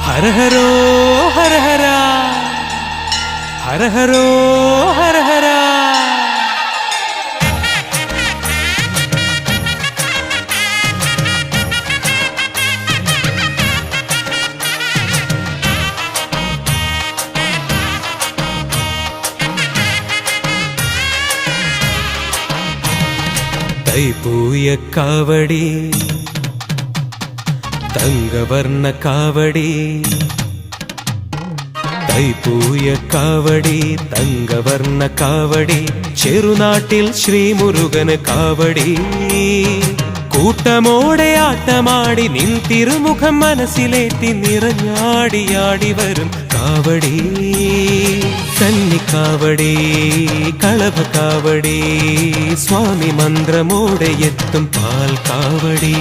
ഹര ഹരോ ഹര ഹര ഹര ഹരോ ഹര ഹര. തൈപ്പൂയ കാവടി തങ്കവർണ്ണ കാവടി, തൈപ്പൂയ കാവടി തങ്കവർണ്ണ കാവടി, ചെറുനാട്ടിൽ ശ്രീമുരുകന് കാവടി. കൂട്ടമോടെ ആട്ടമാടി നിൻ തിരുമുഖം മനസ്സിലേറ്റി നിറഞ്ഞാടിയാടി വരും കാവടി. കന്നിക്കാവടി കളഭ കാവടി, സ്വാമി മന്ത്രമോടെ എത്തും പാൽ കാവടി.